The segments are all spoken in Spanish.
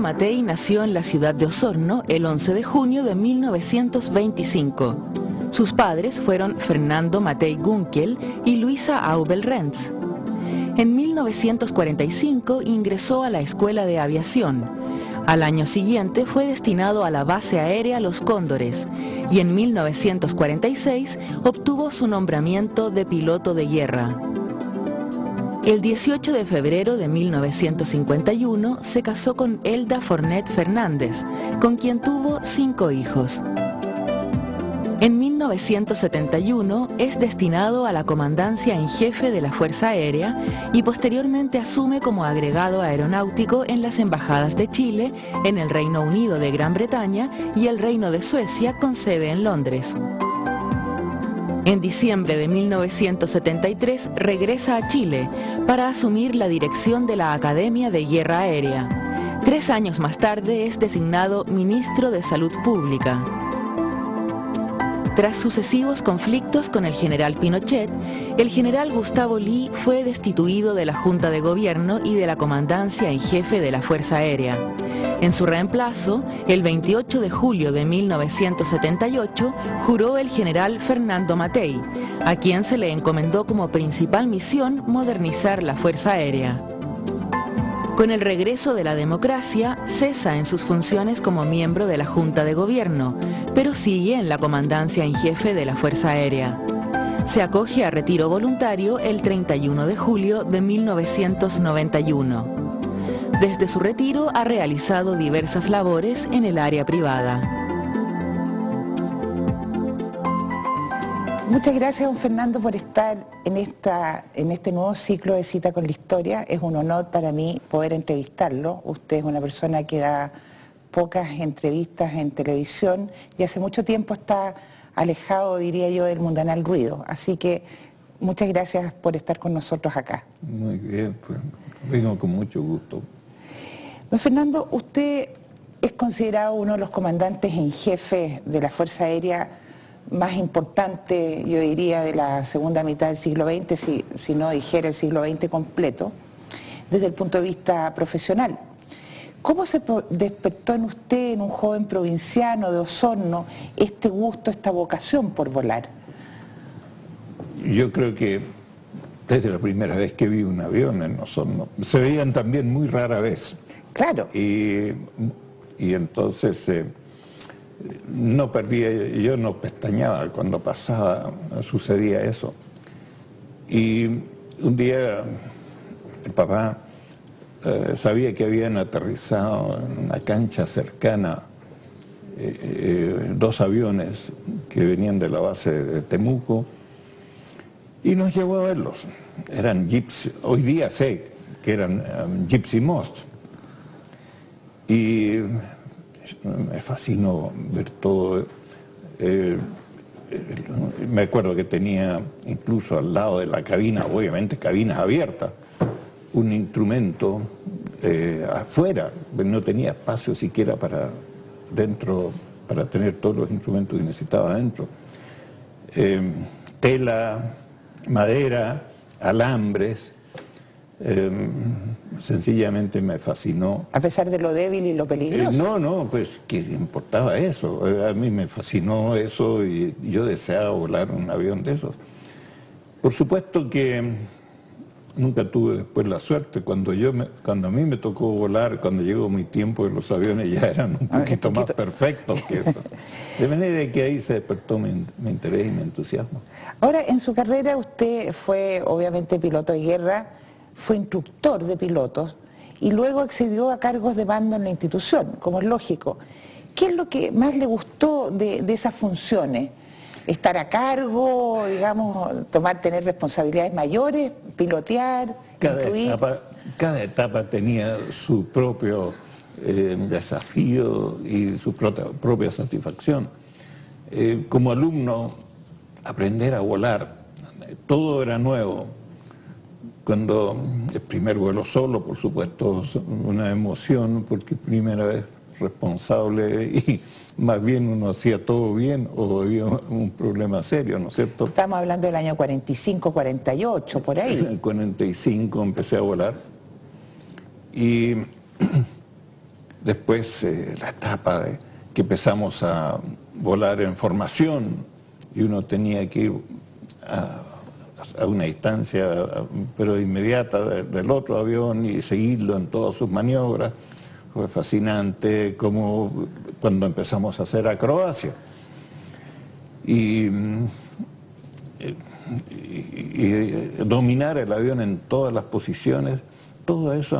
Matei nació en la ciudad de Osorno el 11 de junio de 1925. Sus padres fueron Fernando Matei Gunkel y Luisa Aubel Renz. En 1945 ingresó a la Escuela de Aviación. Al año siguiente fue destinado a la base aérea Los Cóndores y en 1946 obtuvo su nombramiento de piloto de guerra. El 18 de febrero de 1951 se casó con Elda Fornet Fernández, con quien tuvo 5 hijos. En 1971 es destinado a la Comandancia en Jefe de la Fuerza Aérea y posteriormente asume como agregado aeronáutico en las embajadas de Chile, en el Reino Unido de Gran Bretaña y el Reino de Suecia con sede en Londres. En diciembre de 1973 regresa a Chile para asumir la dirección de la Academia de Guerra Aérea. 3 años más tarde es designado Ministro de Salud Pública. Tras sucesivos conflictos con el general Pinochet, el general Gustavo Lee fue destituido de la Junta de Gobierno y de la Comandancia en Jefe de la Fuerza Aérea. En su reemplazo, el 28 de julio de 1978, juró el general Fernando Matei, a quien se le encomendó como principal misión modernizar la Fuerza Aérea. Con el regreso de la democracia, cesa en sus funciones como miembro de la Junta de Gobierno, pero sigue en la Comandancia en Jefe de la Fuerza Aérea. Se acoge a retiro voluntario el 31 de julio de 1991. Desde su retiro ha realizado diversas labores en el área privada. Muchas gracias, don Fernando, por estar en este nuevo ciclo de Cita con la Historia. Es un honor para mí poder entrevistarlo. Usted es una persona que da pocas entrevistas en televisión y hace mucho tiempo está alejado, diría yo, del mundanal ruido. Así que muchas gracias por estar con nosotros acá. Muy bien, pues vengo con mucho gusto. Don Fernando, usted es considerado uno de los comandantes en jefe de la Fuerza Aérea más importante, yo diría, de la segunda mitad del siglo XX, si no dijera el siglo XX completo, desde el punto de vista profesional. ¿Cómo se despertó en usted, en un joven provinciano de Osorno, este gusto, esta vocación por volar? Yo creo que desde la primera vez que vi un avión en Osorno, se veían también muy rara vez. Claro. Y entonces no perdía, yo no pestañeaba cuando pasaba, sucedía eso. Y un día el papá sabía que habían aterrizado en una cancha cercana 2 aviones que venían de la base de Temuco y nos llevó a verlos. Eran Gypsy, hoy día sé que eran Gypsy Most. Y me fascinó ver todo. Me acuerdo que tenía incluso al lado de la cabina, obviamente cabinas abiertas, un instrumento afuera, no tenía espacio siquiera para dentro, para tener todos los instrumentos que necesitaba adentro. Tela, madera, alambres. Sencillamente me fascinó. A pesar de lo débil y lo peligroso. No, pues ¿qué importaba eso? A mí me fascinó eso y yo deseaba volar un avión de esos. Por supuesto que nunca tuve después la suerte. Cuando a mí me tocó volar, cuando llegó mi tiempo, los aviones ya eran un poquito más perfectos que eso. De manera que ahí se despertó mi interés y mi entusiasmo. Ahora, en su carrera usted fue obviamente piloto de guerra, fue instructor de pilotos y luego accedió a cargos de mando en la institución, como es lógico. ¿Qué es lo que más le gustó de esas funciones? ¿Estar a cargo, digamos, tener responsabilidades mayores, pilotear, instruir? Cada etapa tenía su propio desafío y su propia satisfacción. Como alumno, aprender a volar, todo era nuevo. Cuando el primer vuelo solo, por supuesto, una emoción, porque primera vez responsable y más bien uno hacía todo bien o había un problema serio, ¿no es cierto? Estamos hablando del año 45, 48, por ahí. En el 45 empecé a volar y Después la etapa de que empezamos a volar en formación y uno tenía que ir a una distancia, pero inmediata del otro avión y seguirlo en todas sus maniobras. Fue fascinante, como cuando empezamos a hacer acrobacia. Y dominar el avión en todas las posiciones, todo eso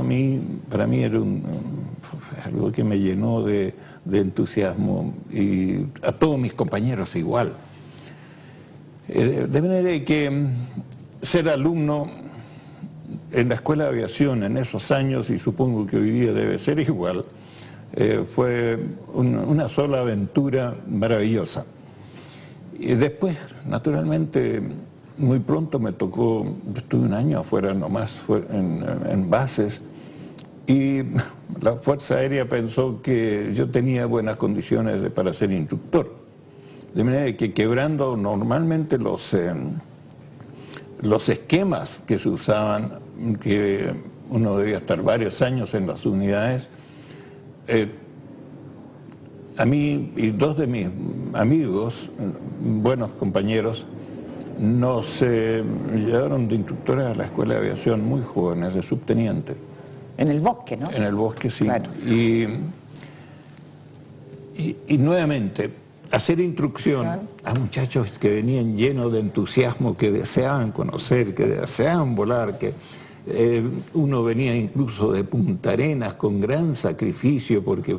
para mí era algo que me llenó de entusiasmo, y a todos mis compañeros igual. De manera que ser alumno en la Escuela de Aviación en esos años, y supongo que hoy día debe ser igual, fue una sola aventura maravillosa. Y después, naturalmente, muy pronto me tocó, estuve un año afuera nomás, en bases, y la Fuerza Aérea pensó que yo tenía buenas condiciones para ser instructor. De manera que, quebrando normalmente los esquemas que se usaban, que uno debía estar varios años en las unidades, a mí y dos de mis amigos, buenos compañeros, nos llevaron de instructores a la Escuela de Aviación muy jóvenes, de subteniente. En el bosque, ¿no? En el bosque, sí. Claro. Y nuevamente, hacer instrucción a muchachos que venían llenos de entusiasmo, que deseaban conocer, que deseaban volar, que uno venía incluso de Punta Arenas con gran sacrificio porque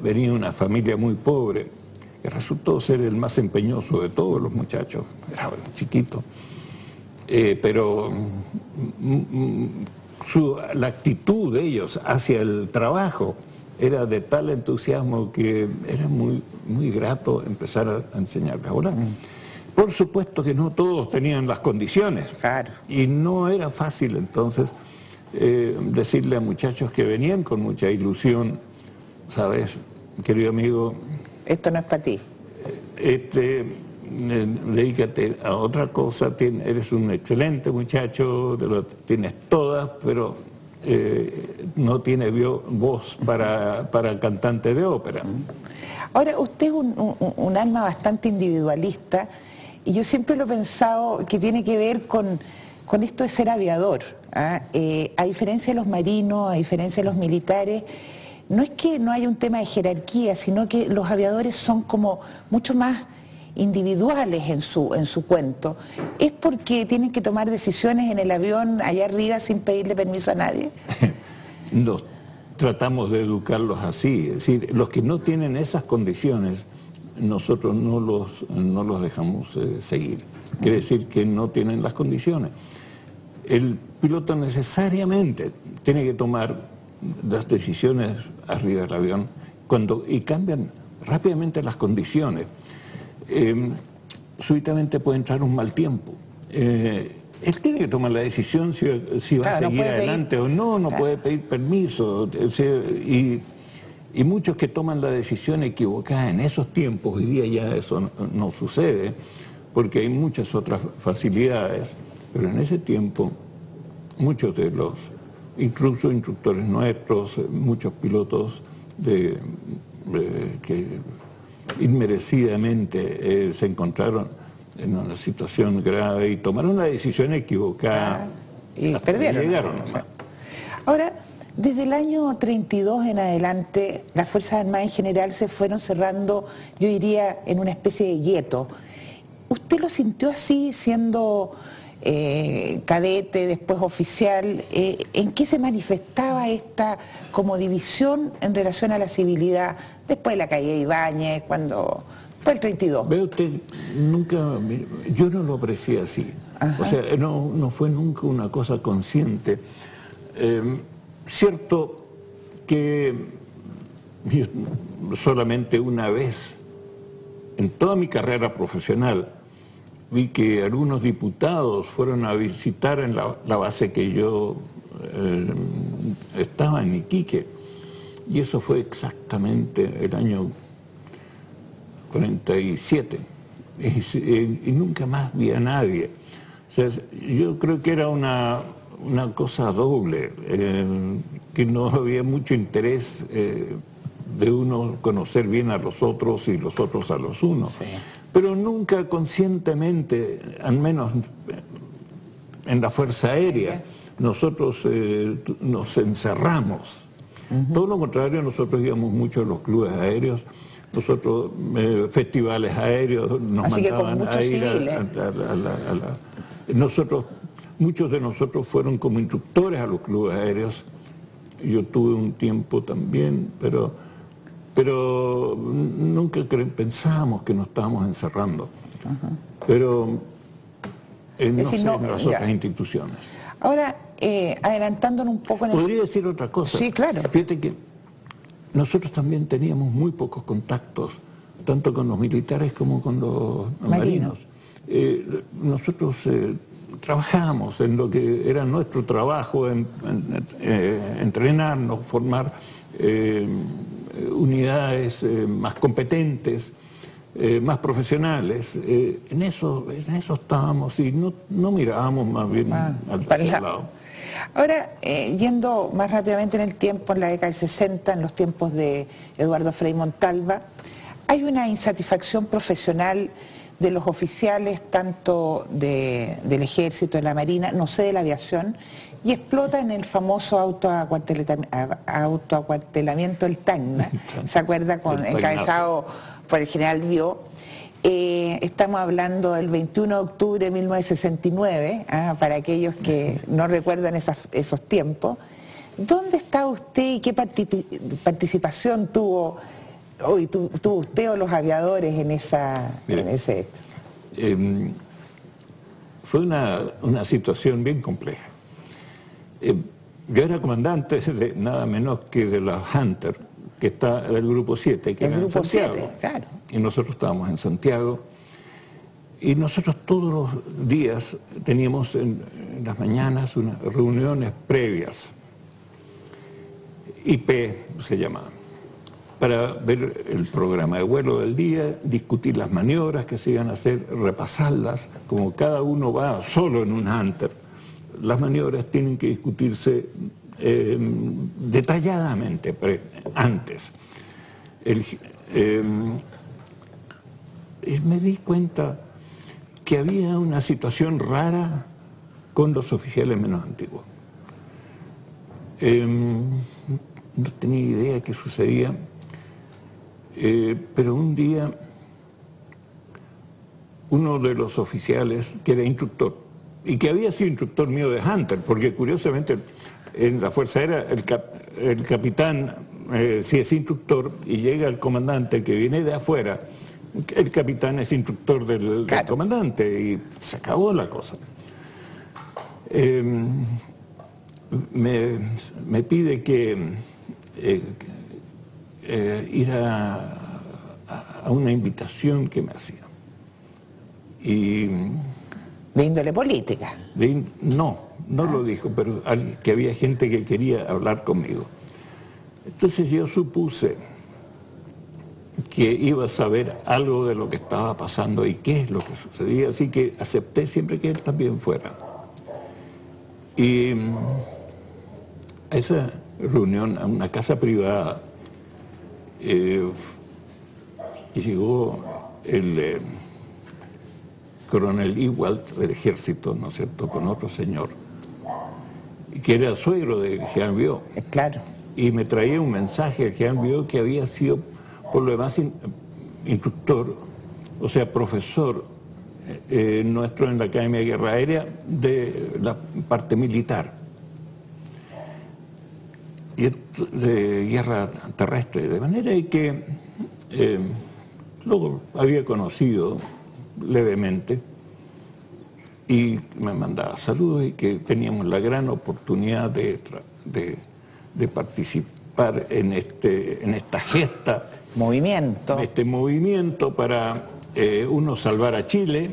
venía de una familia muy pobre, que resultó ser el más empeñoso de todos los muchachos, era chiquito, pero la actitud de ellos hacia el trabajo era de tal entusiasmo que era muy grato empezar a enseñarles a volar. Por supuesto que no todos tenían las condiciones, claro, y no era fácil entonces decirle a muchachos que venían con mucha ilusión: ¿sabes, querido amigo? Esto no es para ti. Dedícate a otra cosa, eres un excelente muchacho, tienes todas, pero no tienes voz para cantante de ópera. Ahora, usted es un alma bastante individualista, y yo siempre lo he pensado que tiene que ver con esto de ser aviador, ¿ah? A diferencia de los marinos, a diferencia de los militares, no es que no haya un tema de jerarquía, sino que los aviadores son como mucho más individuales en su cuento. ¿Es porque tienen que tomar decisiones en el avión allá arriba sin pedirle permiso a nadie? Nos tratamos de educarlos así, es decir, los que no tienen esas condiciones, nosotros no los dejamos seguir. Quiere decir que no tienen las condiciones. El piloto necesariamente tiene que tomar las decisiones arriba del avión y cambian rápidamente las condiciones. Súbitamente puede entrar un mal tiempo. Él tiene que tomar la decisión si va a seguir adelante o no puede pedir permiso. Y muchos que toman la decisión equivocada en esos tiempos, hoy día ya eso no sucede, porque hay muchas otras facilidades, pero en ese tiempo muchos de los, incluso instructores nuestros, muchos pilotos que inmerecidamente se encontraron en una situación grave y tomaron la decisión equivocada y perdieron. Llegaron. Ahora, desde el año 32 en adelante, las Fuerzas Armadas en general se fueron cerrando, yo diría, en una especie de gueto. ¿Usted lo sintió así, siendo cadete, después oficial? ¿En qué se manifestaba esta como división en relación a la civilidad después de la caída de Ibáñez, cuando fue el 32? Ve usted, yo no lo aprecié así. Ajá. O sea, no fue nunca una cosa consciente. Cierto que solamente una vez en toda mi carrera profesional vi que algunos diputados fueron a visitar en la base que yo estaba, en Iquique, y eso fue exactamente el año 47, y nunca más vi a nadie. O sea, yo creo que era una una cosa doble, que no había mucho interés de uno conocer bien a los otros y los otros a los unos. Sí. Pero nunca conscientemente, al menos en la Fuerza Aérea, nosotros nos encerramos. Todo lo contrario, nosotros íbamos mucho a los clubes aéreos, nosotros festivales aéreos, nos así mandaban a ir nosotros, muchos de nosotros fueron como instructores a los clubes aéreos. Yo tuve un tiempo también, pero nunca pensábamos que nos estábamos encerrando. Pero no sé, en las otras instituciones. Ahora, adelantándonos un poco... ¿Podría decir otra cosa? Sí, claro. Fíjate que nosotros también teníamos muy pocos contactos, tanto con los militares como con los marinos. Nosotros trabajábamos en lo que era nuestro trabajo, entrenarnos, formar unidades más competentes, más profesionales. En eso estábamos y no mirábamos más bien al lado. Ahora, yendo más rápidamente en el tiempo, en la década del 60, en los tiempos de Eduardo Frei Montalva, hay una insatisfacción profesional de los oficiales, tanto del Ejército, de la Marina, no sé, de la aviación, y explota en el famoso autoacuartelamiento del Tacna, ¿se acuerda? Encabezado por el general Bió. Estamos hablando del 21 de octubre de 1969, para aquellos que no recuerdan esos tiempos. ¿Dónde está usted y qué participación tuvo usted o los aviadores en ese hecho? Fue una situación bien compleja. Yo era comandante de nada menos que de la Hunter, que está del Grupo 7, que era en Santiago. 7, claro. Y nosotros estábamos en Santiago. Y nosotros todos los días teníamos en las mañanas unas reuniones previas, IP se llamaban, para ver el programa de vuelo del día, discutir las maniobras que se iban a hacer, repasarlas. Como cada uno va solo en un Hunter, las maniobras tienen que discutirse detalladamente antes. Me di cuenta que había una situación rara con los oficiales menos antiguos. No tenía idea de qué sucedía, pero un día uno de los oficiales, que era instructor, y que había sido instructor mío de Hunter, porque curiosamente en la Fuerza Aérea el capitán, si es instructor y llega el comandante que viene de afuera, el capitán es instructor del comandante y se acabó la cosa. Me pide que ir a una invitación que me hacía. Y ¿de índole política? No lo dijo, pero que había gente que quería hablar conmigo. Entonces yo supuse que iba a saber algo de lo que estaba pasando y qué es lo que sucedía, así que acepté siempre que él también fuera. Y a esa reunión, a una casa privada, llegó el coronel Ewald del Ejército, ¿no es cierto?, con otro señor, que era suegro de Jean Bió. Claro. Y me traía un mensaje de Jean Bió, que había sido, por lo demás, instructor, o sea, profesor nuestro en la Academia de Guerra Aérea de la parte militar y de guerra terrestre, de manera que luego había conocido levemente y me mandaba saludos y que teníamos la gran oportunidad de participar en esta gesta, este movimiento para uno, salvar a Chile,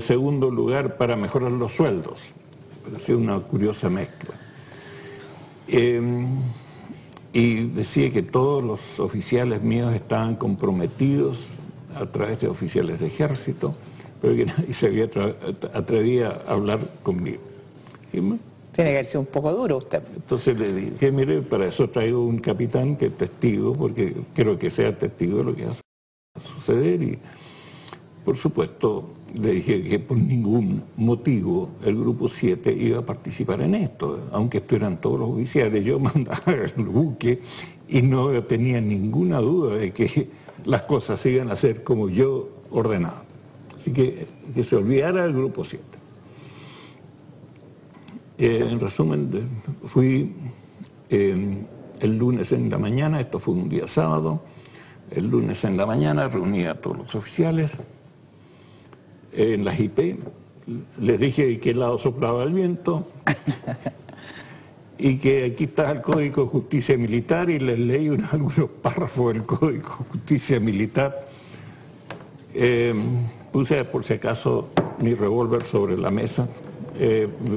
segundo lugar, para mejorar los sueldos. Pero ha sido una curiosa mezcla. Y decía que todos los oficiales míos estaban comprometidos a través de oficiales de ejército, pero que nadie se atrevía a hablar conmigo. Tiene que haber sido un poco duro usted. Entonces le dije, mire, para eso traigo un capitán que es testigo, porque quiero que sea testigo de lo que va a suceder. Y por supuesto le dije que por ningún motivo el Grupo 7 iba a participar en esto, aunque estuvieran todos los oficiales. Yo mandaba el buque y no tenía ninguna duda de que las cosas se iban a hacer como yo ordenaba. Así que se olvidara del Grupo 7. En resumen, fui el lunes en la mañana, esto fue un día sábado, el lunes en la mañana reuní a todos los oficiales en las IP, les dije de qué lado soplaba el viento y que aquí está el Código de Justicia Militar, y les leí algunos párrafos del Código de Justicia Militar. Puse por si acaso mi revólver sobre la mesa,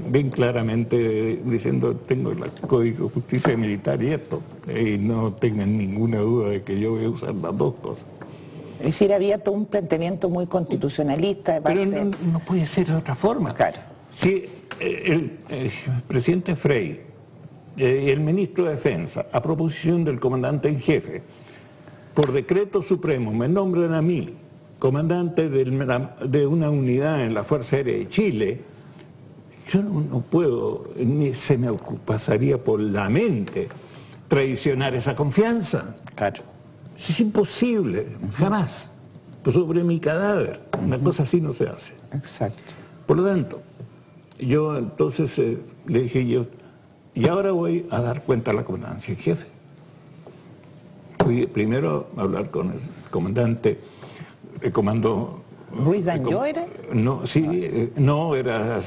bien claramente diciendo: tengo el Código de Justicia Militar y esto, y no tengan ninguna duda de que yo voy a usar las dos cosas. Es decir, había todo un planteamiento muy constitucionalista de parte... Pero no puede ser de otra forma. Claro. Si el presidente Frey y el ministro de Defensa, a proposición del comandante en jefe, por decreto supremo me nombran a mí comandante de una unidad en la Fuerza Aérea de Chile, yo no puedo, ni se me pasaría por la mente traicionar esa confianza. Claro. Es imposible, jamás. Sobre mi cadáver, una cosa así no se hace. Exacto. Por lo tanto, yo entonces le dije y ahora voy a dar cuenta a la comandancia en jefe. Fui primero a hablar con el comandante, el comando... ¿Ruiz Dañó era? No, sí, no, era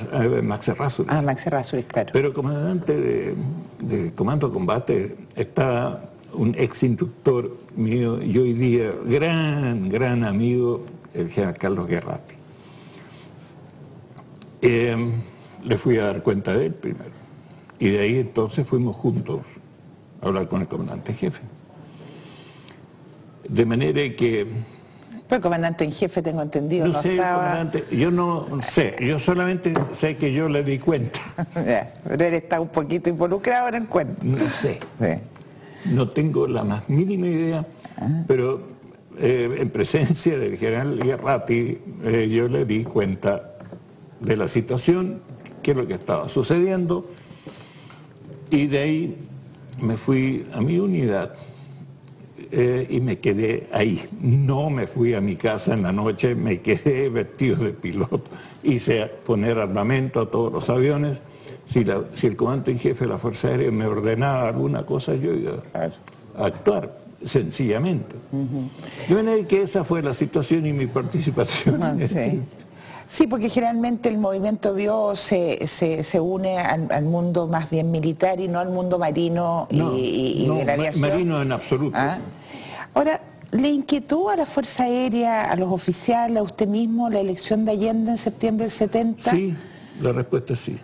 Max Errázuriz. Ah, Max Errázuriz, claro. Pero el comandante de Comando de Combate está un ex instructor mío y hoy día gran amigo, el general Carlos Guerratti. Le fui a dar cuenta de él primero. Y de ahí entonces fuimos juntos a hablar con el comandante en jefe. De manera que... Pero el comandante en jefe, tengo entendido, no sé, estaba... comandante, yo no sé, yo solamente sé que yo le di cuenta. Pero él está un poquito involucrado en el cuento. No sé. Sí. No tengo la más mínima idea, pero en presencia del general Guerratti yo le di cuenta de la situación, qué es lo que estaba sucediendo, y de ahí me fui a mi unidad y me quedé ahí. No me fui a mi casa en la noche, me quedé vestido de piloto, hice poner armamento a todos los aviones. Si el comandante en jefe de la Fuerza Aérea me ordenaba alguna cosa, yo iba a actuar, sencillamente. De manera que esa fue la situación y mi participación. Sí. Sí, porque generalmente el movimiento BIO se une al mundo más bien militar y no al mundo marino y de la aviación. Marino en absoluto. Ahora, ¿le inquietó a la Fuerza Aérea, a los oficiales, a usted mismo, la elección de Allende en septiembre del 70? Sí, la respuesta es sí.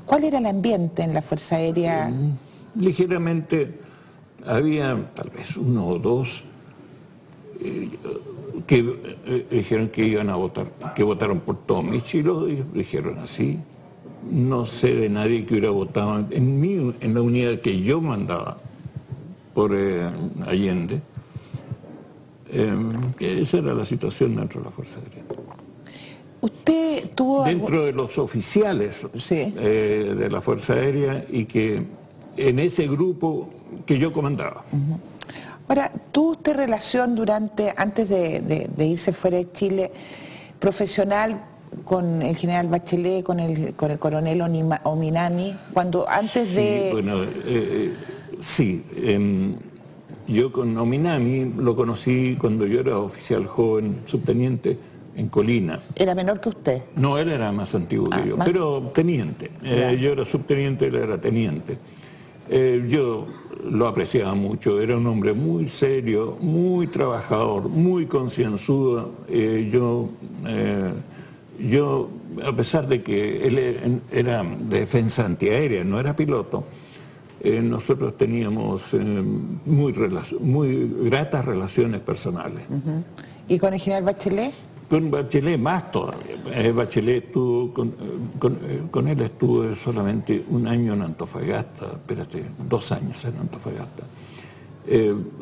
¿Cuál era el ambiente en la Fuerza Aérea? Ligeramente, había tal vez uno o dos que dijeron que iban a votar, que votaron por Tomic, y lo dijeron así. No sé de nadie que hubiera votado en la unidad que yo mandaba por Allende. Que esa era la situación dentro de la Fuerza Aérea. ¿Usted tuvo dentro de los oficiales de la Fuerza Aérea, y que en ese grupo que yo comandaba? Ahora, ¿tuvo usted relación antes de irse fuera de Chile, profesional con el general Bachelet, con el coronel Ominami, antes de...? Bueno, sí, yo con Ominami lo conocí cuando yo era oficial joven, subteniente, en Colina. ¿Era menor que usted? No, él era más antiguo que yo, pero teniente. Yo era subteniente, él era teniente. Yo lo apreciaba mucho, era un hombre muy serio, muy trabajador, muy concienzudo. Yo, a pesar de que él era de defensa antiaérea, no era piloto, nosotros teníamos muy gratas relaciones personales. ¿Y con el general Bachelet? Con Bachelet más todavía. Bachelet estuvo, con él estuve solamente un año en Antofagasta, espérate, 2 años en Antofagasta.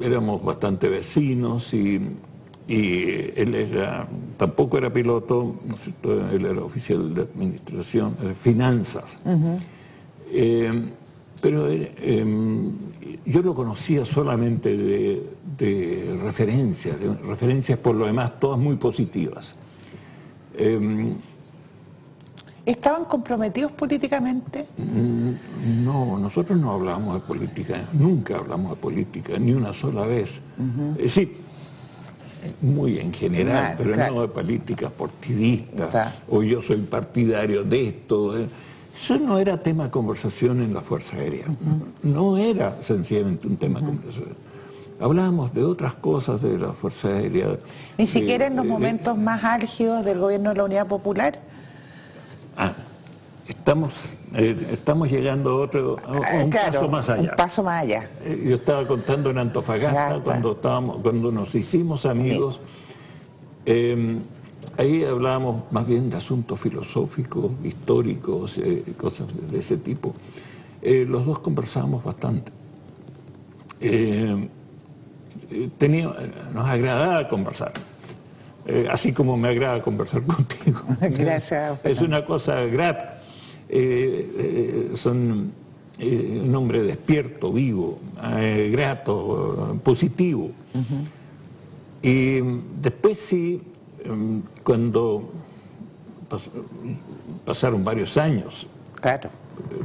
Éramos bastante vecinos y él tampoco era piloto, ¿no es cierto? Él era oficial de administración, de finanzas. Pero yo lo conocía solamente de referencias por lo demás, todas muy positivas. ¿Estaban comprometidos políticamente? No, nosotros no hablamos de política, nunca hablamos de política, ni una sola vez. Sí, muy en general, pero no de políticas partidistas, o yo soy partidario de esto. Eso no era tema de conversación en la Fuerza Aérea. No era sencillamente un tema de conversación. Hablábamos de otras cosas de la Fuerza Aérea. ¿Ni siquiera en los momentos más álgidos del gobierno de la Unidad Popular? Estamos llegando a un paso más allá. Un paso más allá. Yo estaba contando en Antofagasta, cuando nos hicimos amigos. Ahí hablábamos más bien de asuntos filosóficos, históricos, cosas de ese tipo. Los dos conversábamos bastante. Nos agradaba conversar, así como me agrada conversar contigo. Gracias. Es una cosa grata. Son un hombre despierto, vivo, grato, positivo. Y después sí, cuando pasaron varios años,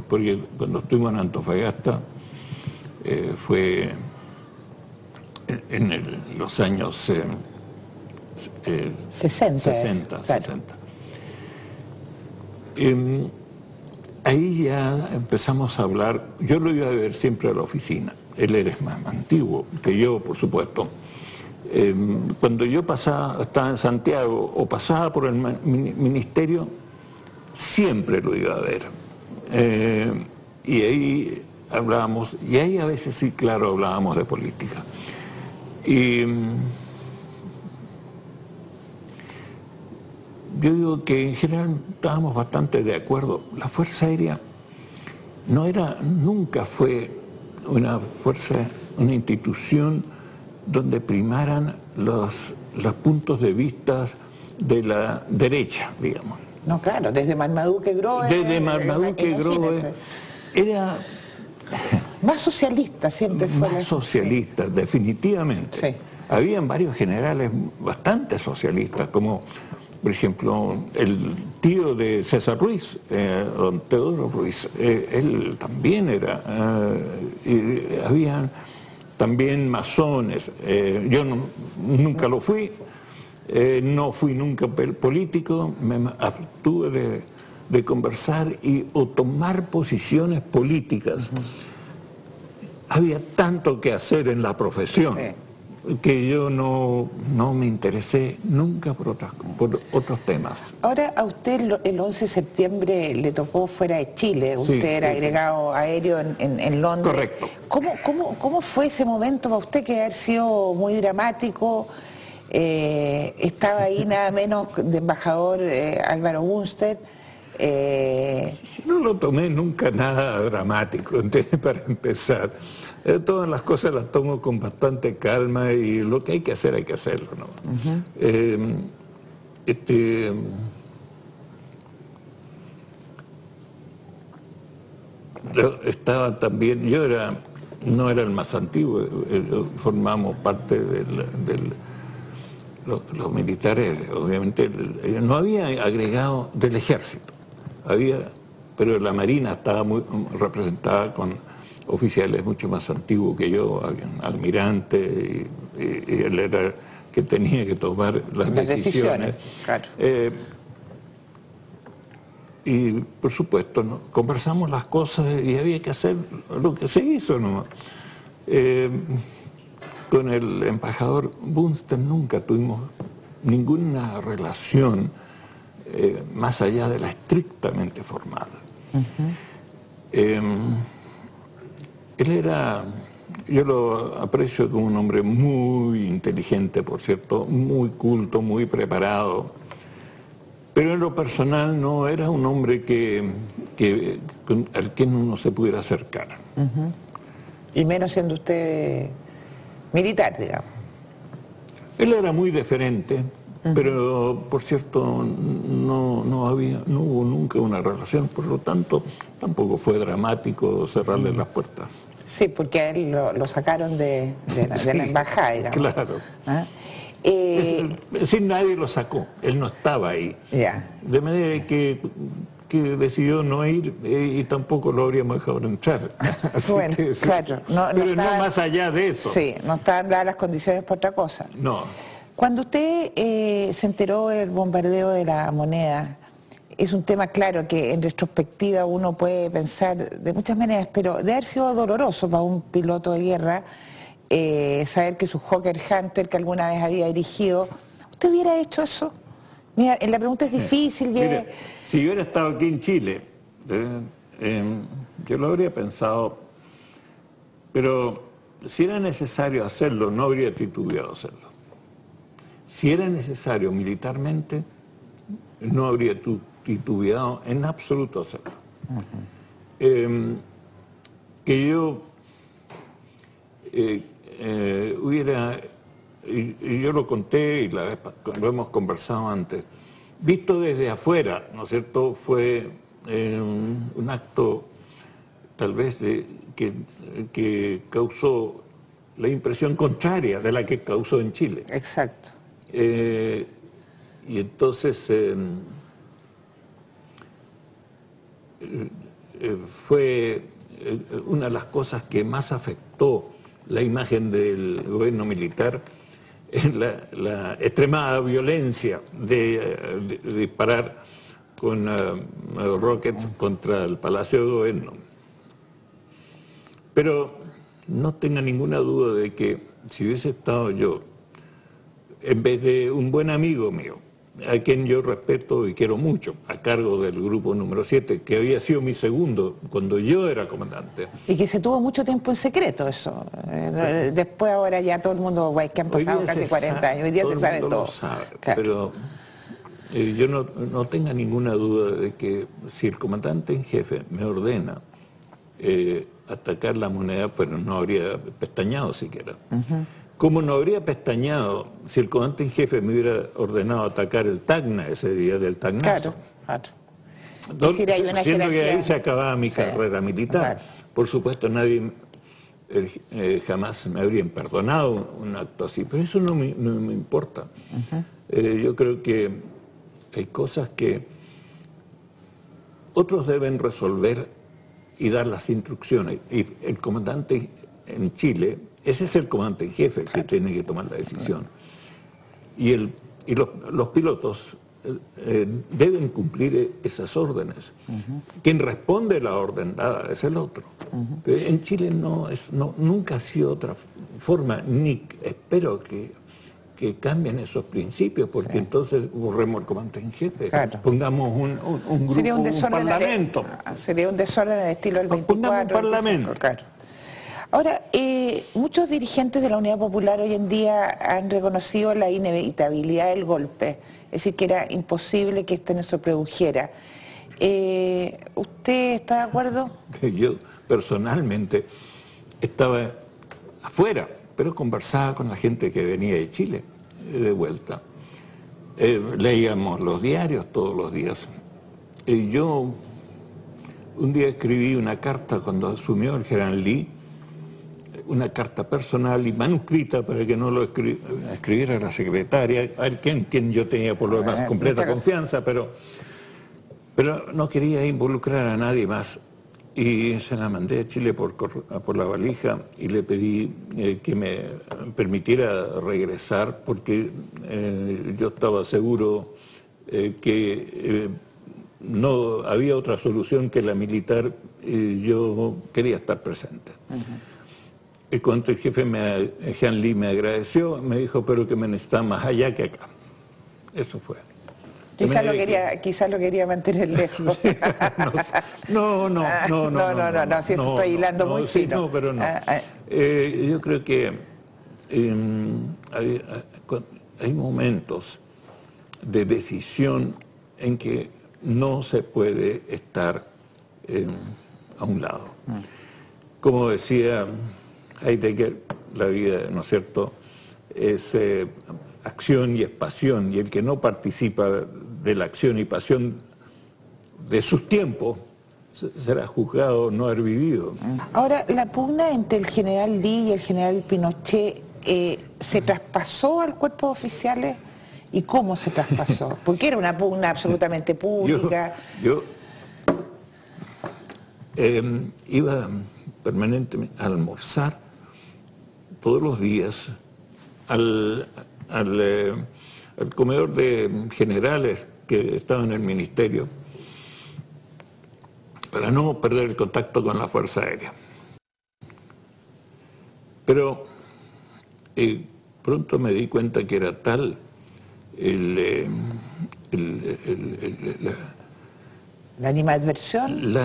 porque cuando estuvimos en Antofagasta fue en los años 60. Ahí ya empezamos a hablar. Yo lo iba a ver siempre a la oficina. Él era más antiguo que yo, por supuesto. Cuando yo estaba en Santiago o pasaba por el ministerio, siempre lo iba a ver. Y ahí hablábamos, y ahí a veces sí, claro, hablábamos de política. Y yo digo que en general estábamos bastante de acuerdo. La Fuerza Aérea nunca fue una institución donde primaran los puntos de vista de la derecha, digamos. No, claro, desde Marmaduke Grohe. Desde Marmaduke Grohe era más socialista, siempre fue. Más socialista, definitivamente. Sí. Habían varios generales bastante socialistas, como por ejemplo el tío de César Ruiz, don Teodoro Ruiz. Él también era. Y habían también masones. Yo nunca lo fui, no fui nunca político, me abstuve de conversar o tomar posiciones políticas. Había tanto que hacer en la profesión que yo no me interesé nunca por otros temas. Ahora a usted el 11 de septiembre le tocó fuera de Chile, usted era agregado aéreo en Londres. Correcto. ¿Cómo fue ese momento para usted, que haber sido muy dramático? Estaba ahí nada menos de embajador Álvaro Bunster. No lo tomé nunca nada dramático, para empezar. Todas las cosas las tomo con bastante calma y lo que hay que hacer, hay que hacerlo, ¿no? Yo estaba también, no era el más antiguo, formamos parte los militares, obviamente, no había agregado del ejército, pero la Marina estaba muy representada con oficiales mucho más antiguos que yo, almirante, y él era el que tenía que tomar las decisiones. Claro. Y por supuesto, ¿no? Conversamos las cosas y había que hacer lo que se hizo, ¿no? Con el embajador Bunster nunca tuvimos ninguna relación más allá de la estrictamente formal. Él era yo lo aprecio como un hombre muy inteligente, por cierto, muy culto, muy preparado. Pero en lo personal no era un hombre al que uno se pudiera acercar. Y menos siendo usted militar, digamos. Él era muy deferente, pero por cierto no hubo nunca una relación, por lo tanto tampoco fue dramático cerrarle las puertas. Sí, porque a él lo sacaron de la embajada, digamos. Claro. ¿Ah? Sin nadie lo sacó, él no estaba ahí. Ya. De manera que decidió no ir y tampoco lo habríamos dejado entrar. Bueno, claro. Pero no más allá de eso. Sí, no estaban dadas las condiciones para otra cosa. No. Cuando usted se enteró del bombardeo de la Moneda, es un tema claro que en retrospectiva uno puede pensar de muchas maneras, pero debe haber sido doloroso para un piloto de guerra saber que su Hawker Hunter que alguna vez había dirigido, ¿usted hubiera hecho eso? Mira, la pregunta es difícil. Mire, si yo hubiera estado aquí en Chile, yo lo habría pensado, pero si era necesario hacerlo, no habría titubeado hacerlo. Si era necesario militarmente, no habría titubeado en absoluto hacerlo. Que yo y yo lo conté y lo hemos conversado antes, visto desde afuera, ¿no es cierto?, fue un acto tal vez que causó la impresión contraria de la que causó en Chile. Exacto. Y entonces fue una de las cosas que más afectó la imagen del gobierno militar en la extremada violencia de disparar con rockets contra el Palacio de Gobierno. Pero no tenga ninguna duda de que si hubiese estado yo, en vez de un buen amigo mío, a quien yo respeto y quiero mucho, a cargo del grupo número 7, que había sido mi segundo cuando yo era comandante. Y que se tuvo mucho tiempo en secreto eso. Después ahora ya todo el mundo, que han pasado casi 40 años, hoy día se sabe todo. Lo sabe, claro. Pero yo no tenga ninguna duda de que si el comandante en jefe me ordena atacar la Moneda, pero no habría pestañeado siquiera. Como no habría pestañeado si el comandante en jefe me hubiera ordenado atacar el Tacna ese día del Tacnazo. Claro. Siendo que ahí se acababa mi carrera militar. Claro. Por supuesto, nadie jamás me habrían perdonado un acto así, pero eso no me importa. Yo creo que hay cosas que otros deben resolver y dar las instrucciones. Y el comandante en Chile, ese es el comandante en jefe el que tiene que tomar la decisión. Y los pilotos deben cumplir esas órdenes. Quien responde la orden dada es el otro. En Chile nunca ha sido otra forma, ni espero que cambien esos principios, porque entonces borremos el comandante en jefe, pongamos un grupo, un parlamento. Sería un desorden al estilo del 24. Pongamos un parlamento. Ahora, muchos dirigentes de la Unidad Popular hoy en día han reconocido la inevitabilidad del golpe, es decir, que era imposible que este no se produjera. ¿Usted está de acuerdo? Yo personalmente estaba afuera, pero conversaba con la gente que venía de Chile de vuelta. Leíamos los diarios todos los días. Yo un día escribí una carta cuando asumió el general Lee, una carta personal y manuscrita para que no lo escribiera la secretaria, a quien yo tenía por lo demás completa confianza, pero no quería involucrar a nadie más. Y se la mandé a Chile por la valija y le pedí que me permitiera regresar porque yo estaba seguro que no había otra solución que la militar y yo quería estar presente. Y cuando el jefe Jean Lee me agradeció, me dijo, pero que me necesita más allá que acá. Eso fue. Quizás lo quería mantener lejos. No, si estoy hilando muy fino. No, pero no. Yo creo que hay momentos de decisión en que no se puede estar a un lado. Como decía Heidegger, la vida, ¿no es cierto?, es acción y es pasión, y el que no participa de la acción y pasión de sus tiempos será juzgado no haber vivido. Ahora, la pugna entre el general Lee y el general Pinochet ¿se traspasó al cuerpo de oficiales? ¿Y cómo se traspasó? Porque era una pugna absolutamente pública. Yo iba permanentemente a almorzar todos los días al comedor de generales que estaban en el ministerio para no perder el contacto con la Fuerza Aérea. Pero pronto me di cuenta que era tal la animadversión.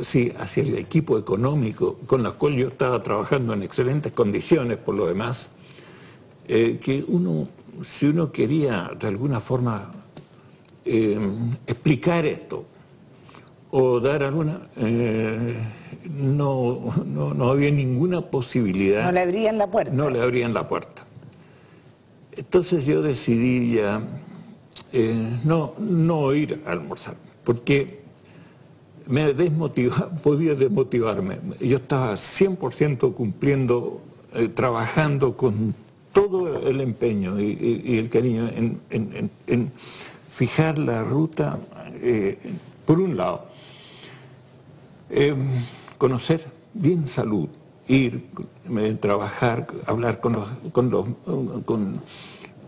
Sí, hacia el equipo económico con el cual yo estaba trabajando en excelentes condiciones por lo demás, que si uno quería de alguna forma explicar esto o dar alguna, no había ninguna posibilidad. No le abrían la puerta. No le abrían la puerta. Entonces yo decidí ya no ir a almorzar, porque me podía desmotivarme. Yo estaba 100% cumpliendo, trabajando con todo el empeño y el cariño en fijar la ruta, por un lado, conocer bien salud, ir, trabajar, hablar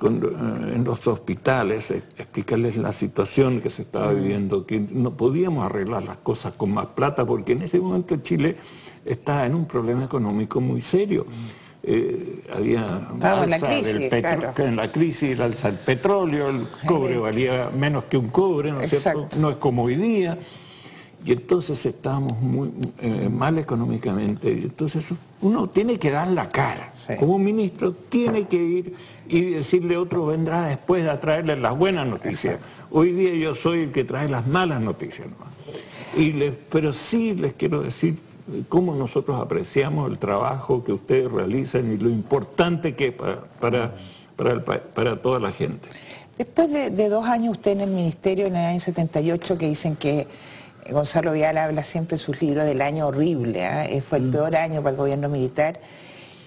en los hospitales, explicarles la situación que se estaba viviendo, que no podíamos arreglar las cosas con más plata, porque en ese momento Chile estaba en un problema económico muy serio. Había en la crisis, el alza del petróleo, el cobre valía menos que un cobre, ¿no es cierto? No es como hoy día. Y entonces estábamos muy mal económicamente. Entonces uno tiene que dar la cara. Sí. Como ministro tiene que ir y decirle otro vendrá después a traerle las buenas noticias. Exacto. Hoy día yo soy el que trae las malas noticias, ¿no? Pero sí les quiero decir cómo nosotros apreciamos el trabajo que ustedes realizan y lo importante que es para toda la gente. Después de 2 años usted en el ministerio, en el año 78, que dicen que Gonzalo Vial habla siempre en sus libros del año horrible, fue el peor año para el gobierno militar,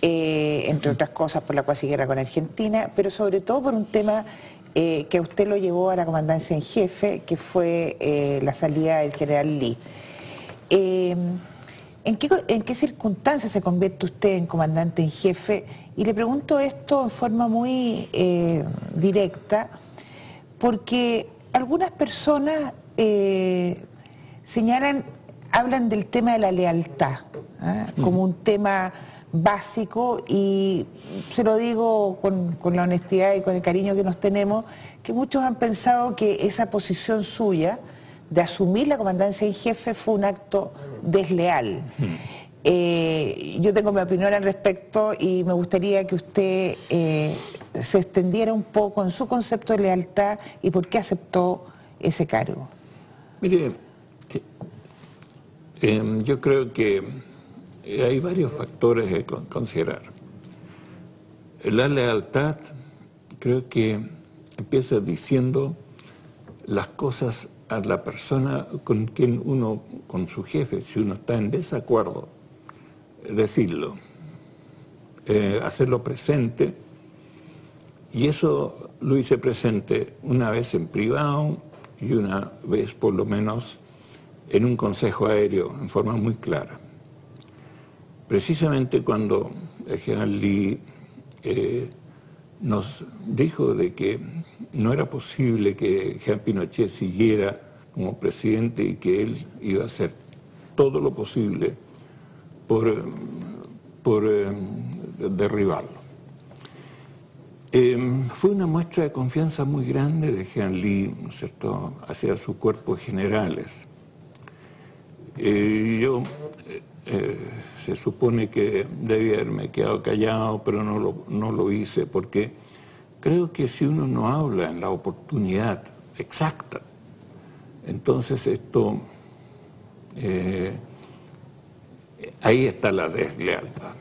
entre otras cosas por la cuasi guerra con Argentina, pero sobre todo por un tema que a usted lo llevó a la comandancia en jefe, que fue la salida del general Lee. ¿En qué circunstancias se convierte usted en comandante en jefe? Y le pregunto esto en forma muy directa, porque algunas personas hablan del tema de la lealtad, como un tema básico, y se lo digo con la honestidad y con el cariño que nos tenemos, que muchos han pensado que esa posición suya de asumir la comandancia en jefe fue un acto desleal. Yo tengo mi opinión al respecto y me gustaría que usted se extendiera un poco en su concepto de lealtad y por qué aceptó ese cargo. Mire, yo creo que hay varios factores que considerar. La lealtad creo que empieza diciendo las cosas a la persona con quien uno, con su jefe, si uno está en desacuerdo, decirlo, hacerlo presente, y eso lo hice presente una vez en privado y una vez por lo menos en un consejo aéreo en forma muy clara. Precisamente cuando el general Lee nos dijo de que no era posible que Jean Pinochet siguiera como presidente y que él iba a hacer todo lo posible por derribarlo. Fue una muestra de confianza muy grande de Jean Ly, ¿no es cierto?, hacia sus cuerpos generales. Se supone que debía haberme quedado callado, pero no lo hice, porque creo que si uno no habla en la oportunidad exacta, entonces esto, ahí está la deslealtad.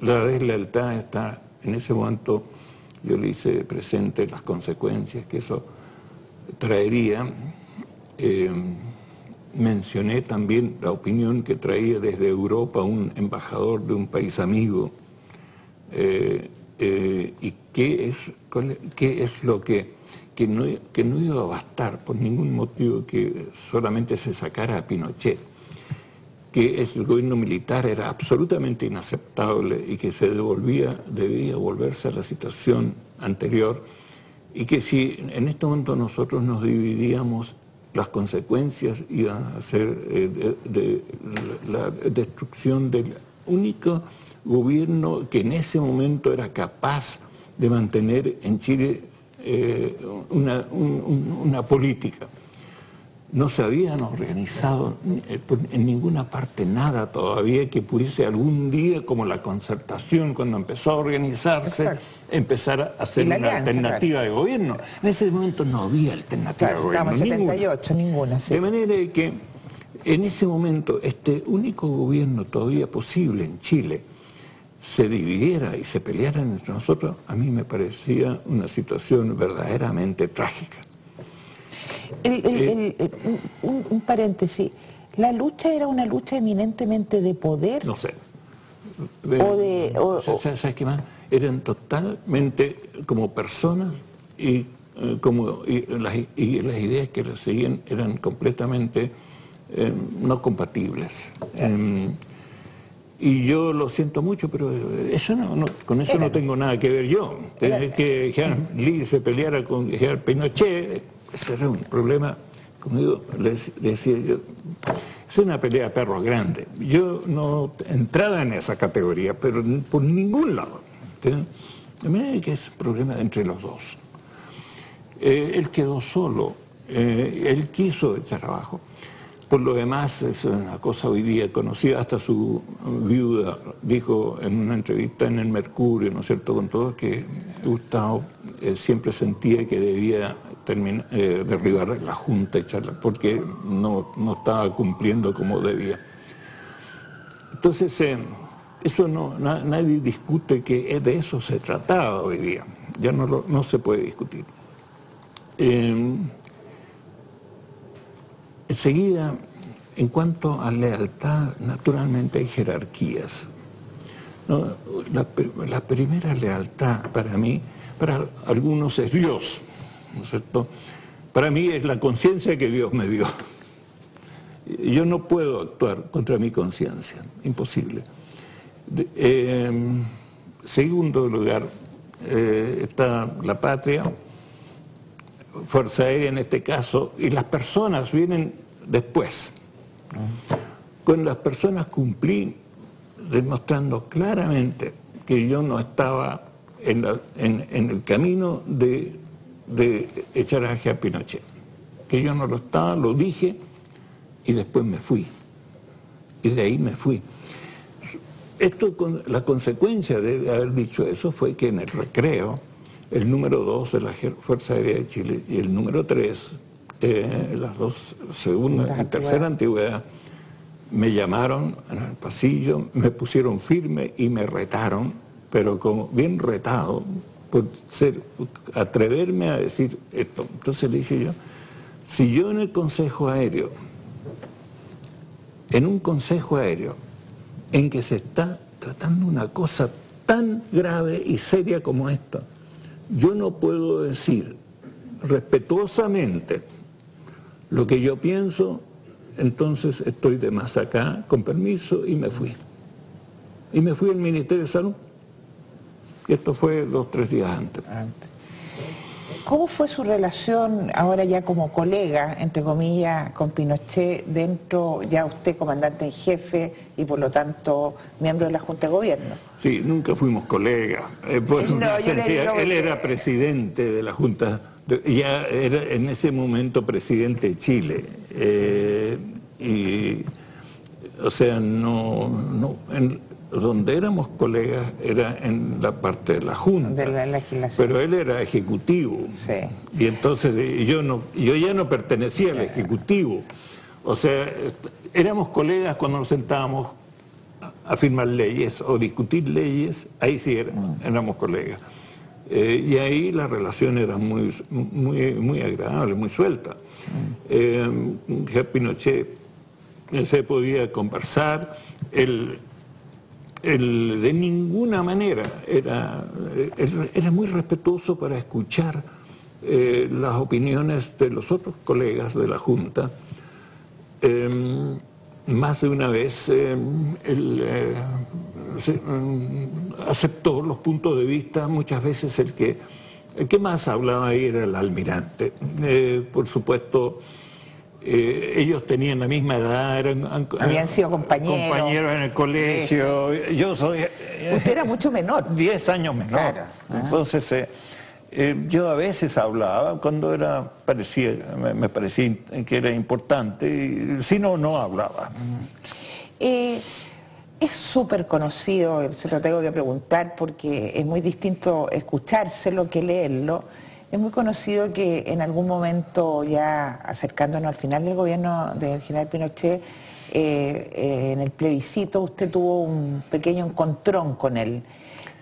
La deslealtad está, en ese momento yo le hice presente las consecuencias que eso traería. Mencioné también la opinión que traía desde Europa un embajador de un país amigo, y qué es lo que no iba a bastar por ningún motivo que solamente se sacara a Pinochet, que el gobierno militar era absolutamente inaceptable y que debía volverse a la situación anterior, y que si en este momento nosotros nos dividíamos, las consecuencias iban a ser de la destrucción del único gobierno que en ese momento era capaz de mantener en Chile una política. No se habían organizado en ninguna parte nada todavía que pudiese algún día, como la Concertación, cuando empezó a organizarse, exacto, empezar a hacer una alternativa, claro, de gobierno. En ese momento no había alternativa, claro, de gobierno. Estamos en 78, ninguna. Sí. De manera que en ese momento este único gobierno todavía posible en Chile se dividiera y se peleara entre nosotros, a mí me parecía una situación verdaderamente trágica. Un paréntesis, ¿la lucha era una lucha eminentemente de poder? No sé. ¿Sabes qué más? Eran totalmente como personas y las ideas que las seguían eran completamente no compatibles. Y yo lo siento mucho, pero eso con eso no tengo nada que ver yo. Que Jean Ly se peleara con Jean Pinochet, ese era un problema, como digo, les decía yo, es una pelea de perros grande. Yo no entraba en esa categoría, pero por ningún lado. De manera que es un problema entre los dos. Él quedó solo, él quiso echar abajo. Por lo demás, es una cosa hoy día conocida, hasta su viuda dijo en una entrevista en el Mercurio, ¿no es cierto?, con todo, que Gustavo siempre sentía que debía derribar la Junta, echarla, porque no estaba cumpliendo como debía. Entonces, eso nadie discute que de eso se trataba hoy día, ya no se puede discutir. Enseguida, en cuanto a lealtad, naturalmente hay jerarquías, ¿no? La primera lealtad para mí, para algunos es Dios, ¿no es cierto? Para mí es la conciencia que Dios me dio. Yo no puedo actuar contra mi conciencia, imposible. Segundo lugar, está la patria, Fuerza Aérea en este caso, y las personas vienen después. Con las personas cumplí demostrando claramente que yo no estaba en el camino de echar a Pinochet, que yo no lo estaba, lo dije y después me fui, y de ahí me fui. La consecuencia de haber dicho eso fue que en el recreo el número 2 de la Fuerza Aérea de Chile y el número 3, las dos segunda y tercera antigüedad, me llamaron en el pasillo, me pusieron firme y me retaron, pero como bien retado por atreverme a decir esto. Entonces le dije yo, si yo en un consejo aéreo en que se está tratando una cosa tan grave y seria como esta, yo no puedo decir respetuosamente lo que yo pienso, entonces estoy de más acá, con permiso, y me fui. Y me fui al Ministerio de Salud. Y esto fue 2 o 3 días antes. ¿Cómo fue su relación ahora ya como colega, entre comillas, con Pinochet dentro, ya usted comandante en jefe y por lo tanto miembro de la Junta de Gobierno? Sí, nunca fuimos colegas. Él era presidente de la Junta, ya era en ese momento presidente de Chile. O sea, donde éramos colegas era en la parte de la Junta, de la legislación. pero él era ejecutivo, sí. Y entonces yo ya no pertenecía al ejecutivo. O sea, éramos colegas cuando nos sentábamos a firmar leyes o discutir leyes, ahí sí éramos colegas. Y ahí la relación era muy agradable, muy suelta. Pinochet se podía conversar, él de ninguna manera era muy respetuoso para escuchar las opiniones de los otros colegas de la Junta. Más de una vez él aceptó los puntos de vista. Muchas veces el que más hablaba ahí era el almirante. Por supuesto, ellos tenían la misma edad, habían sido compañeros en el colegio. Yo soy... Usted era mucho menor. 10 años menor. Claro. Entonces, yo a veces hablaba cuando me parecía que era importante, y si no, no hablaba. Es súper conocido, se lo tengo que preguntar porque es muy distinto escuchárselo que leerlo. Es muy conocido que en algún momento, ya acercándonos al final del gobierno del general Pinochet, en el plebiscito usted tuvo un pequeño encontrón con él.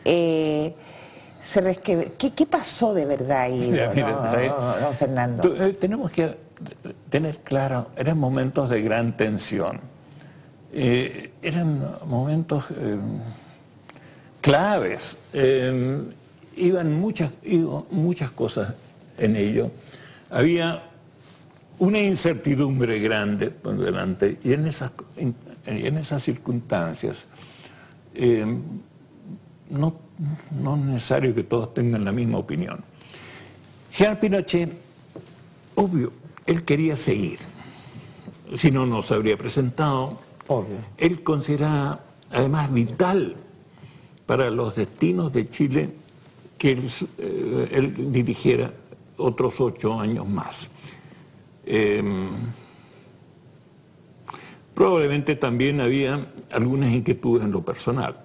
¿Qué pasó de verdad ahí, don Fernando? Tenemos que tener claro, eran momentos de gran tensión. Eran momentos claves. Iban muchas cosas en ello. Había una incertidumbre grande por delante, y en esas circunstancias no es necesario que todos tengan la misma opinión. General Pinochet, obvio, él quería seguir, si no, no se habría presentado. Obvio. Él consideraba además vital para los destinos de Chile que él dirigiera otros 8 años más. Probablemente también había algunas inquietudes en lo personal,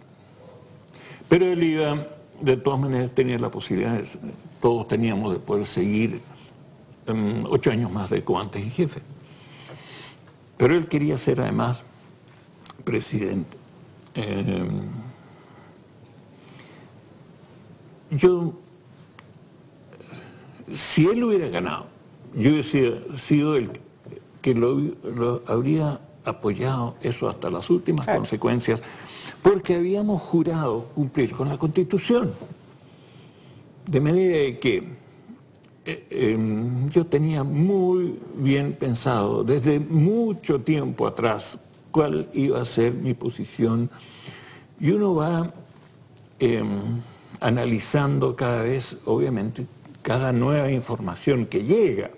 pero él de todas maneras tenía la posibilidad, todos teníamos, de poder seguir 8 años más de comandante en jefe. Pero él quería ser además presidente. Si él hubiera ganado, yo hubiera sido el que lo habría apoyado eso hasta las últimas consecuencias, porque habíamos jurado cumplir con la Constitución. De manera que yo tenía muy bien pensado desde mucho tiempo atrás cuál iba a ser mi posición, y uno va analizando cada vez, obviamente, cada nueva información que llega,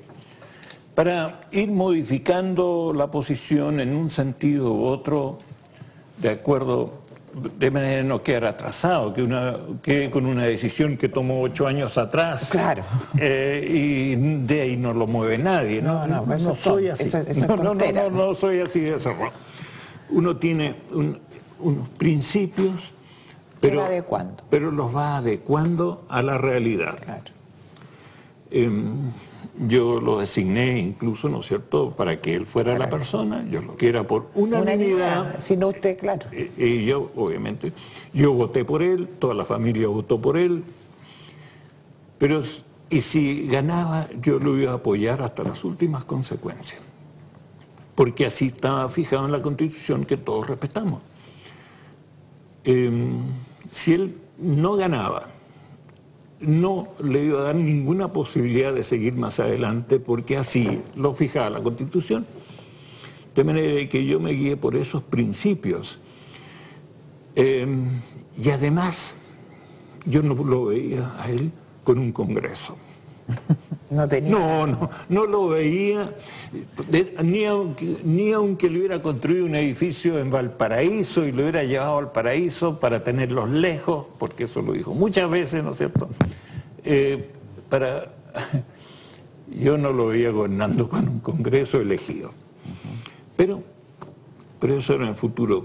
para ir modificando la posición en un sentido u otro, de acuerdo, de manera de no quedar atrasado, que con una decisión que tomó 8 años atrás. Claro. Y de ahí no lo mueve nadie. No soy así. No soy así de cerrado. Uno tiene unos principios, pero los va adecuando a la realidad. Claro. Yo lo designé incluso, ¿no es cierto?, para que él fuera la persona. Yo lo quiera por unanimidad. Si no usted, claro. Y yo, obviamente, yo voté por él, toda la familia votó por él. Pero, y si ganaba, yo lo iba a apoyar hasta las últimas consecuencias. Porque así estaba fijado en la Constitución, que todos respetamos. Si él no ganaba, no le iba a dar ninguna posibilidad de seguir más adelante, porque así lo fijaba la Constitución. De manera que yo me guié por esos principios. Y además, yo no lo veía a él con un Congreso. No tenía. No lo veía, ni aunque le hubiera construido un edificio en Valparaíso y lo hubiera llevado al paraíso para tenerlos lejos, porque eso lo dijo muchas veces, ¿no es cierto? Yo no lo veía gobernando con un Congreso elegido. Pero eso era en el futuro.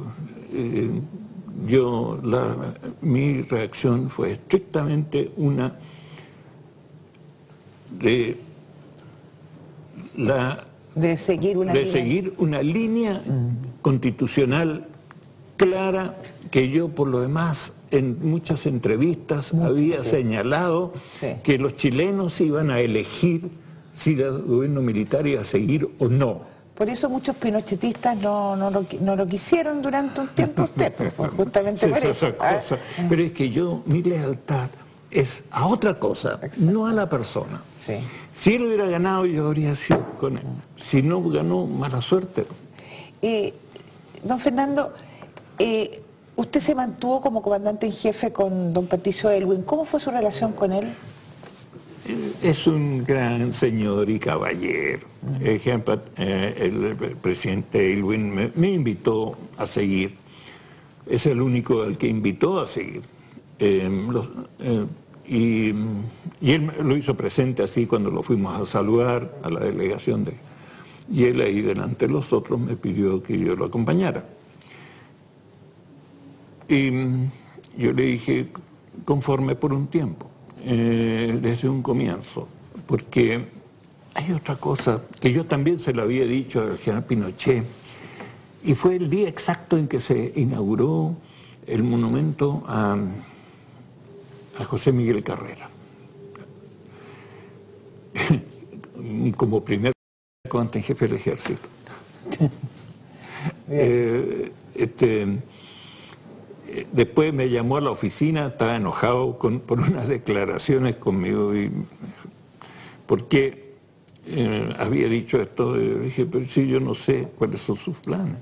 Mi reacción fue estrictamente una de seguir una línea constitucional clara que yo, por lo demás, en muchas entrevistas había señalado que los chilenos iban a elegir si el gobierno militar iba a seguir o no. Por eso muchos pinochetistas no lo quisieron durante un tiempo usted, pues, justamente por eso. Pero es que mi lealtad es a otra cosa, no a la persona. Sí. Si él hubiera ganado, yo habría sido con él. Si no ganó, mala suerte. Don Fernando, usted se mantuvo como comandante en jefe con don Patricio Aylwin. ¿Cómo fue su relación con él? Es un gran señor y caballero. El presidente Aylwin me invitó a seguir. Es el único al que invitó a seguir. Y él lo hizo presente así cuando lo fuimos a saludar a la delegación y él ahí delante de los otros me pidió que yo lo acompañara. Y yo le dije, conforme por un tiempo, desde un comienzo, porque hay otra cosa que yo también se lo había dicho al general Pinochet, y fue el día exacto en que se inauguró el monumento a José Miguel Carrera, como primer comandante en jefe del ejército. Después me llamó a la oficina, estaba enojado por unas declaraciones conmigo, porque había dicho esto. Dije, pero sí, yo no sé cuáles son sus planes.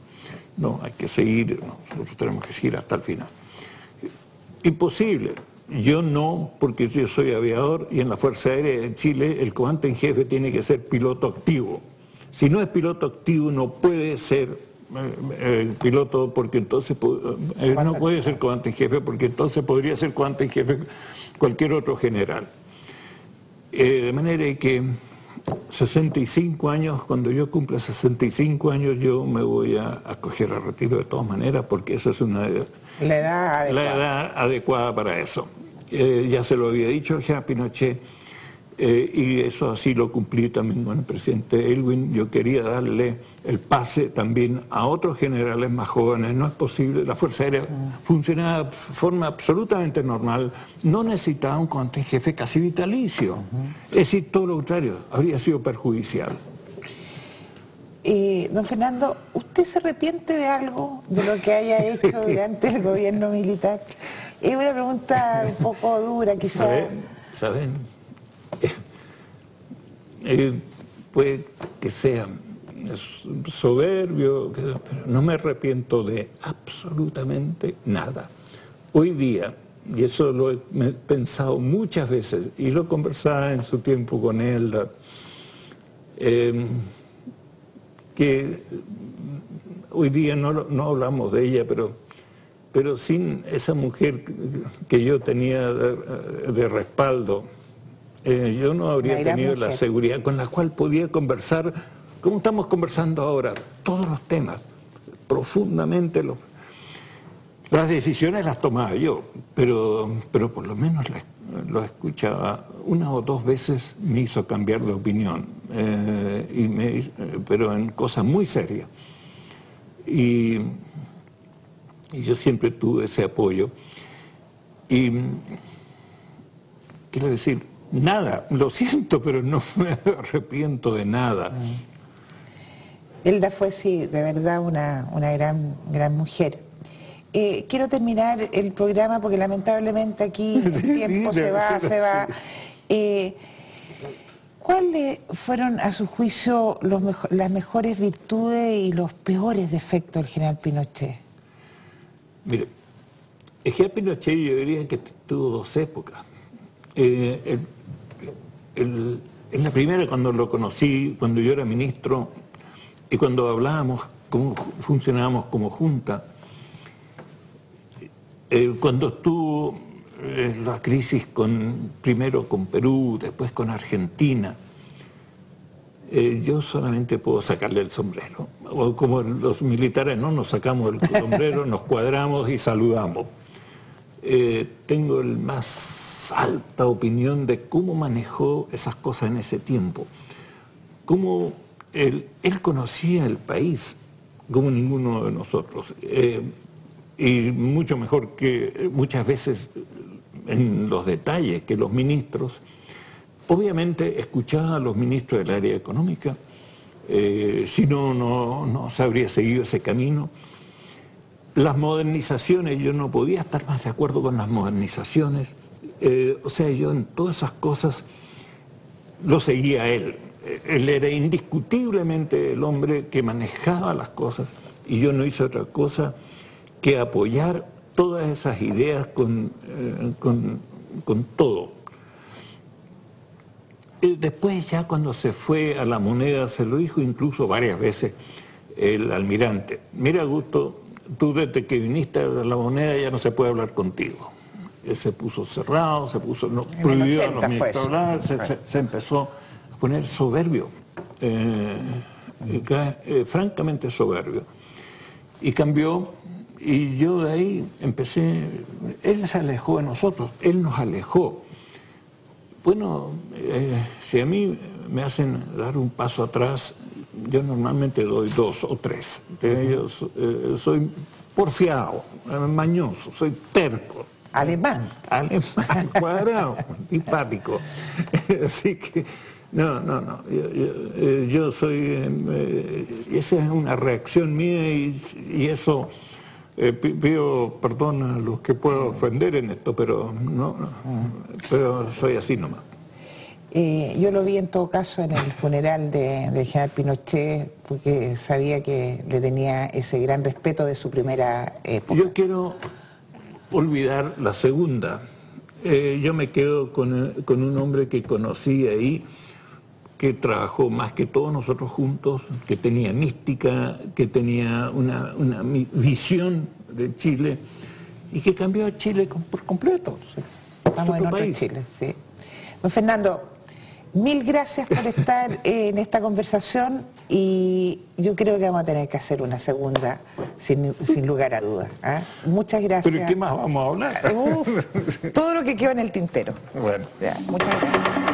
No, hay que seguir, nosotros tenemos que seguir hasta el final. Imposible. Yo no, porque yo soy aviador y en la Fuerza Aérea de Chile el comandante en jefe tiene que ser piloto activo. Si no es piloto activo no puede ser piloto, porque entonces no puede ser comandante en jefe, porque entonces podría ser comandante en jefe cualquier otro general. De manera que 65 años, cuando yo cumpla 65 años, yo me voy a acoger a retiro de todas maneras, porque eso es la edad adecuada para eso. Ya se lo había dicho el general Pinochet, y eso así lo cumplí también con el presidente Aylwin. Yo quería darle el pase también a otros generales más jóvenes. No es posible, la Fuerza Aérea funcionaba de forma absolutamente normal, no necesitaba un comandante en jefe casi vitalicio. Es decir, todo lo contrario, habría sido perjudicial. Don Fernando, ¿usted se arrepiente de algo de lo que haya hecho durante el gobierno militar? Es una pregunta un poco dura, quizás. ¿Saben? Puede que sea soberbio, pero no me arrepiento de absolutamente nada. Hoy día, y eso lo he pensado muchas veces, y lo conversaba en su tiempo con Elda, que hoy día no hablamos de ella, pero sin esa mujer que yo tenía de respaldo, yo no habría tenido la seguridad con la cual podía conversar, como estamos conversando ahora, todos los temas, profundamente. Las decisiones las tomaba yo, pero por lo menos lo escuchaba. Una o dos veces me hizo cambiar de opinión, pero en cosas muy serias. Y yo siempre tuve ese apoyo. Y quiero decir, nada, lo siento, pero no me arrepiento de nada. Elda fue, sí, de verdad una gran mujer. Quiero terminar el programa porque lamentablemente aquí el tiempo se va. ¿Cuáles fueron, a su juicio, las mejores virtudes y los peores defectos del general Pinochet? Mire, el general Pinochet yo diría que tuvo dos épocas. en la primera, cuando lo conocí, cuando yo era ministro, y cuando hablábamos cómo funcionábamos como junta, cuando estuvo la crisis primero con Perú, después con Argentina, yo solamente puedo sacarle el sombrero. O como los militares, no nos sacamos el sombrero, nos cuadramos y saludamos. Tengo la más alta opinión de cómo manejó esas cosas en ese tiempo. Cómo él conocía el país como ninguno de nosotros. Y mucho mejor que muchas veces en los detalles que los ministros. Obviamente escuchaba a los ministros del área económica, si no se habría seguido ese camino. Las modernizaciones, yo no podía estar más de acuerdo con las modernizaciones. O sea, yo en todas esas cosas lo seguía a él. Él era indiscutiblemente el hombre que manejaba las cosas y yo no hice otra cosa que apoyar todas esas ideas con todo. Después ya cuando se fue a la moneda, se lo dijo incluso varias veces el almirante: mira, Augusto, tú desde que viniste a la moneda ya no se puede hablar contigo. Se puso cerrado, prohibió a los ministros hablar, se empezó a poner soberbio, francamente soberbio. Y cambió, y yo de ahí empecé, él se alejó de nosotros, él nos alejó. Bueno, si a mí me hacen dar un paso atrás, yo normalmente doy 2 o 3. De ellos soy porfiado, mañoso, soy terco. Alemán. Alemán, cuadrado, antipático. Así que, no. Yo soy... esa es una reacción mía y eso... pido perdón a los que puedo ofender en esto, pero pero soy así nomás. Yo lo vi en todo caso en el funeral del general Pinochet, porque sabía que le tenía ese gran respeto de su primera época. Yo quiero olvidar la segunda. Yo me quedo con un hombre que conocí ahí, que trabajó más que todos nosotros juntos, que tenía mística, que tenía una visión de Chile y que cambió a Chile por completo. Sí. Estamos en otro Chile, sí. Don Fernando, mil gracias por estar en esta conversación y yo creo que vamos a tener que hacer una segunda sin lugar a dudas. ¿Eh? Muchas gracias. ¿Pero qué más vamos a hablar? Todo lo que quedó en el tintero. Bueno. Ya, muchas gracias.